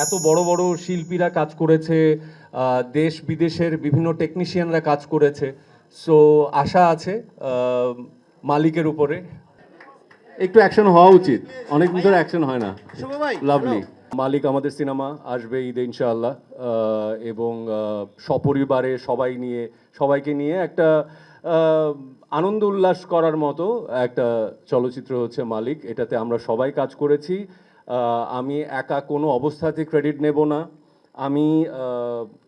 এত বড় বড় শিল্পীরা কাজ করেছে, দেশ বিদেশের বিভিন্ন টেকনিশিয়ানরা কাজ করেছে। সো আশা আছে মালিকের উপরে একটু অ্যাকশন হওয়া উচিত, অনেক দিন ধরে অ্যাকশন হয় না। লাভলি। মালিক আমাদের সিনেমা আসবে ঈদে ইনশাআল্লাহ, এবং সপরিবারে সবাইকে নিয়ে একটা আনন্দ উল্লাস করার মতো একটা চলচ্চিত্র হচ্ছে মালিক। এটাতে আমরা সবাই কাজ করেছি। আমি একা কোনো অবস্থাতে ক্রেডিট নেব না। আমি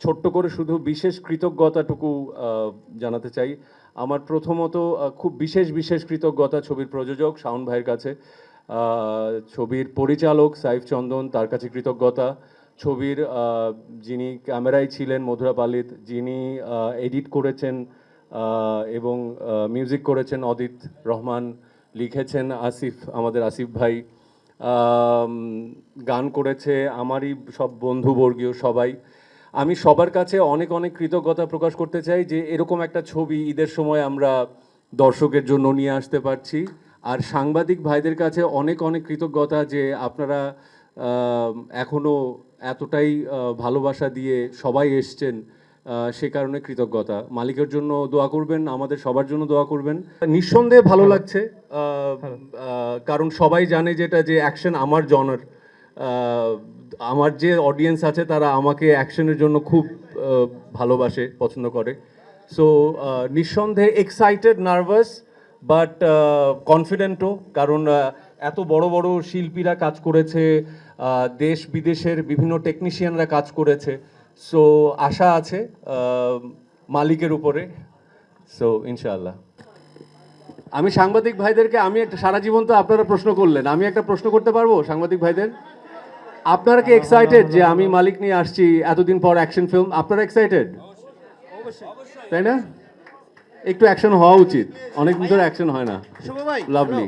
ছোট্ট করে শুধু বিশেষ কৃতজ্ঞতাটুকু জানাতে চাই। আমার প্রথমত খুব বিশেষ কৃতজ্ঞতা ছবির প্রযোজক শাওন ভাইয়ের কাছে, ছবির পরিচালক সাইফ চন্দন, তার কাছে কৃতজ্ঞতা। ছবির যিনি ক্যামেরায় ছিলেন মধুরা পালিত, যিনি এডিট করেছেন এবং মিউজিক করেছেন অদিত রহমান, লিখেছেন আমাদের আসিফ ভাই, গান করেছে আমারই সব বন্ধুবর্গীয় সবাই। আমি সবার কাছে অনেক কৃতজ্ঞতা প্রকাশ করতে চাই যে এরকম একটা ছবি ঈদের সময় আমরা দর্শকের জন্য নিয়ে আসতে পারছি। আর সাংবাদিক ভাইদের কাছে অনেক কৃতজ্ঞতা যে আপনারা এখনও এতটাই ভালোবাসা দিয়ে সবাই এসছেন, সে কারণে কৃতজ্ঞতা। মালিকের জন্য দোয়া করবেন, আমাদের সবার জন্য দোয়া করবেন। নিঃসন্দেহে ভালো লাগছে, কারণ সবাই জানে যে অ্যাকশন আমার জনার। আমার যে অডিয়েন্স আছে তারা আমাকে অ্যাকশনের জন্য খুব ভালোবাসে, পছন্দ করে। সো নিঃসন্দেহে এক্সাইটেড, নার্ভাস, বাট কনফিডেন্টও, কারণ এত বড় বড় শিল্পীরা কাজ করেছে, দেশ বিদেশের বিভিন্ন টেকনিশিয়ানরা কাজ করেছে। সো আশা আছে মালিকের উপরে। সো ইনশাআল্লাহ। আমি সাংবাদিক ভাইদেরকে সারা জীবন তো আপনারা প্রশ্ন করলেন, আমি একটা প্রশ্ন করতে পারবো সাংবাদিক ভাইদের? আপনারা কি এক্সাইটেড যে আমি মালিক নিয়ে আসছি এতদিন পর অ্যাকশন ফিল্ম? আপনারা এক্সাইটেড, তাই না? একটু অ্যাকশন হওয়া উচিত, অনেক দিন ধরে অ্যাকশন হয় না। লাভলি।